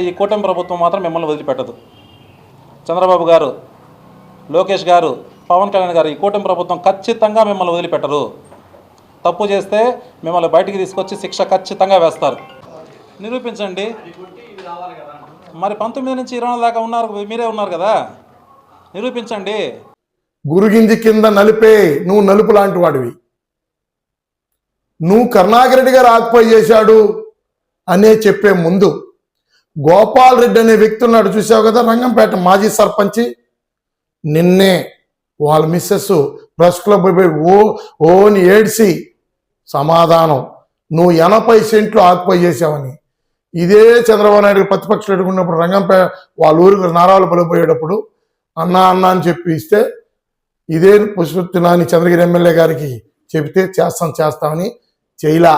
ఈ కూటమి ప్రభుత్వం మాత్రం మిమ్మల్ని వదిలిపెట్టదు. చంద్రబాబు గారు, లోకేష్ గారు, పవన్ కళ్యాణ్ గారు, ఈ కూటమి ప్రభుత్వం ఖచ్చితంగా మిమ్మల్ని వదిలిపెట్టరు. తప్పు చేస్తే మిమ్మల్ని బయటికి తీసుకొచ్చి శిక్ష ఖచ్చితంగా వేస్తారు. నిరూపించండి. మరి 19 నుంచి 24 దాకా ఉన్నారు, మీరే ఉన్నారు కదా, నిరూపించండి. గురుగింజి కింద నలిపే నువ్వు నలుపు లాంటి వాడివి. నువ్వు కరుణాకర్ రెడ్డి గారు ఆక్యుపై చేశాడు అనే చెప్పే ముందు గోపాల్ రెడ్డి అనే వ్యక్తి ఉన్నాడు, చూసావు కదా, రంగంపేట మాజీ సర్పంచి. నిన్నే వాళ్ళ మిస్సెస్ ప్రెస్ క్లబ్ ఓని ఏడ్చి సమాధానం, నువ్వు 80 సెంట్లు ఆక్యుపై చేసావని. ఇదే చంద్రబాబు నాయుడు ప్రతిపక్షులు ఎదుర్కొన్నప్పుడు రంగంపేట వాళ్ళ ఊరికి నారాలు పలిపోయేటప్పుడు అన్నా అని చెప్పి ఇస్తే, ఇదే పుష్పతి నాని చంద్రగిరి ఎమ్మెల్యే గారికి చెబితే చేస్తామని చేయలా.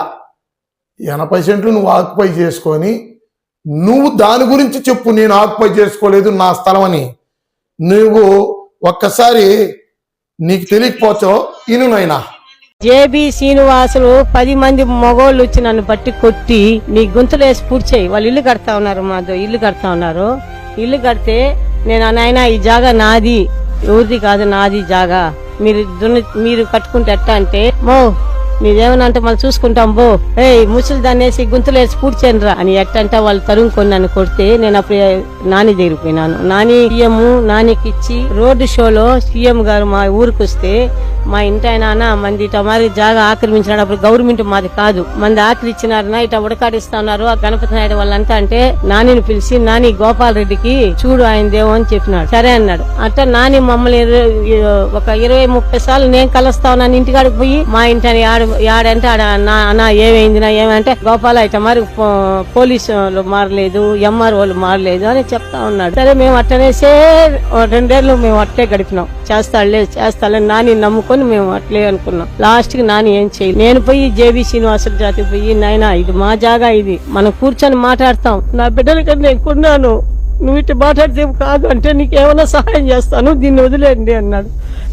80 సెంట్లు నువ్వు ఆక్యుపై చేసుకొని నువ్వు దాని గురించి చెప్పు, నేను ఆక్యుపై చేసుకోలేదు నా స్థలం అని. నువ్వు ఒక్కసారి నీకు తెలియకపోతావు ఇను నైనా. జేబీ శ్రీనివాసులు 10 మంది మగోళ్ళు వచ్చి నన్ను బట్టి కొట్టి నీ గుంతలేసి పూడ్చేయి, వాళ్ళు ఇల్లు కడతా ఉన్నారు, మాతో ఇల్లు కడతా ఉన్నారు. ఇల్లు కడితే నేను నాయన ఈ జాగా నాది, ఎవరిది కాదు, నాది జాగా, మీరు కట్టుకుంటే ఎట్టా అంటే, మో నీదేమన్నా అంటే మళ్ళీ చూసుకుంటాం బో, ముసలి దాన్ని వేసి గుంతలేసి పూడ్చేనరా అని ఎట్టంటే వాళ్ళు తరుముకొని నన్ను కొడితే నేను అప్పుడు నాని దగ్గరిపోయినాను. నానికి ఇచ్చి రోడ్డు షోలో సీఎం గారు మా ఊరికి వస్తే, మా ఇంటి ఆయన మంది ఇట మరి జాగా ఆక్రమించినాడు, అప్పుడు గవర్నమెంట్ మాది కాదు, మంది ఆక్రమించినారనా ఇట ఉడకాడిస్తా ఉన్నారు ఆ గణపతి నాయుడు వాళ్ళంతా అంటే, నానిని పిలిచి నాని గోపాల్ రెడ్డికి చూడు ఆయన దేవో అని చెప్పినాడు. సరే అన్నాడు. అట్లా నాని మమ్మల్ని ఒక 20-30 సార్లు నేను కలుస్తా ఉన్నాను ఇంటికాడికి పోయి, మా ఇంటి ఆడంటే అన్న ఏమంటే, గోపాల ఇట మరి పోలీసులు మారలేదు, ఎంఆర్ఓలు మారలేదు అని చెప్తా ఉన్నాడు. సరే మేము అట్టనేసే 2 ఏళ్ళు మేము అట్లే గడిపినాం. చేస్తాలే నాని నమ్ముకొని మేము అట్లే అనుకున్నాం. లాస్ట్ కి నాని ఏం చేయలేదు. నేను పోయి జేబీ శ్రీనివాసుల జాతికి పోయి, నాయనా ఇది మా జాగా, ఇది మనం కూర్చొని మాట్లాడతాం, నా బిడ్డల కన్నా నేను కొన్నాను, నువ్వు ఇటు మాట్లాడితే కాదు అంటే నీకేమైనా సహాయం చేస్తాను, దీన్ని వదిలేండి అన్నాడు.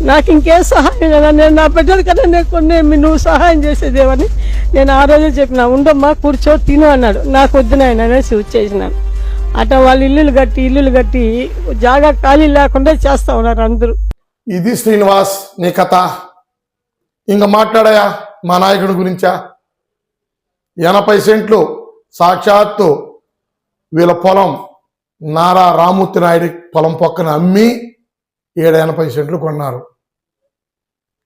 నాకు ఇంకేం సహాయం కదా, నేను నా బిడ్డల కన్నా నేను కొన్నే, నువ్వు సహాయం చేసేదేమని నేను ఆ రోజే చెప్పిన, ఉండమ్మా కూర్చో తిను అన్నాడు. నాకు వద్దునాయన అనేసి వచ్చేసినాను. అట్లా వాళ్ళు ఇల్లులు కట్టి జాగా ఖాళీ లేకుండా చేస్తా ఉన్నారు అందరూ. ఇది శ్రీనివాస్ నీ కథ. ఇంకా మాట్లాడాయా మా నాయకుడి గురించా? 80 సెంట్లు సాక్షాత్తు వీళ్ళ పొలం నారా రామూర్తి నాయుడు పొలం పక్కన అమ్మి 80 సెంట్లు కొన్నారు.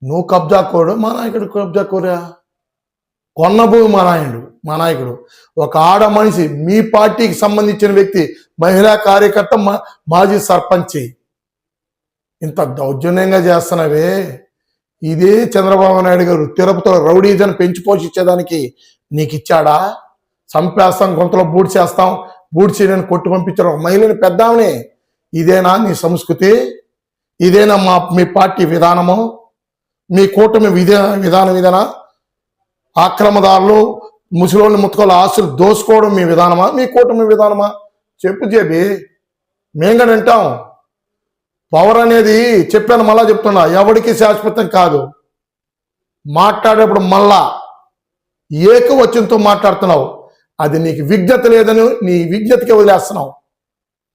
నువ్వు కబ్జా కోడు, మా నాయకుడు కబ్జా కోరా? కొన్న భూమి మా నాయకుడు ఒక ఆడ మనిషి, మీ పార్టీకి సంబంధించిన వ్యక్తి, మహిళా కార్యకర్త, మాజీ సర్పంచి. ఇంత దౌర్జన్యంగా చేస్తున్నావే. ఇదే చంద్రబాబు నాయుడు గారు తిరుపతిలో రౌడీజన్ పెంచి పోషించేదానికి నీకు ఇచ్చాడా? చంపేస్తాం, గొంతలో బూడ్చి నేను కొట్టు పంపించారు ఒక మహిళని, పెద్దామని. ఇదేనా నీ సంస్కృతి? ఇదేనా మీ పార్టీ విధానము? మీ కూటమి విధానం ఇదేనా? ఆక్రమదారులు, ముసలోళ్ళని ముత్తుకోళ్ళ ఆస్తులు దోసుకోవడం మీ విధానమా? మీ కూటమి విధానమా? చెప్పు జేబీ, మేం కూడా వింటాం. పవర్ అనేది చెప్పాను, మళ్ళా చెప్తున్నా, ఎవరికి శాశ్వతం కాదు. మాట్లాడేప్పుడు మళ్ళా ఏకవచనంతో మాట్లాడుతున్నావు, అది నీకు విజ్ఞత లేదని నీ విజ్ఞతకి వదిలేస్తున్నావు.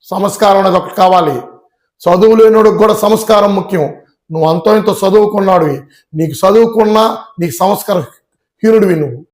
సంస్కారం అనేది ఒకటి కావాలి. చదువు లేనివాడికి కూడా సంస్కారం ముఖ్యం. నువ్వు అంతో ఇంతో చదువుకున్నాడు, నీకు చదువుకున్నా నీకు సంస్కారం హీనుడివి నువ్వు.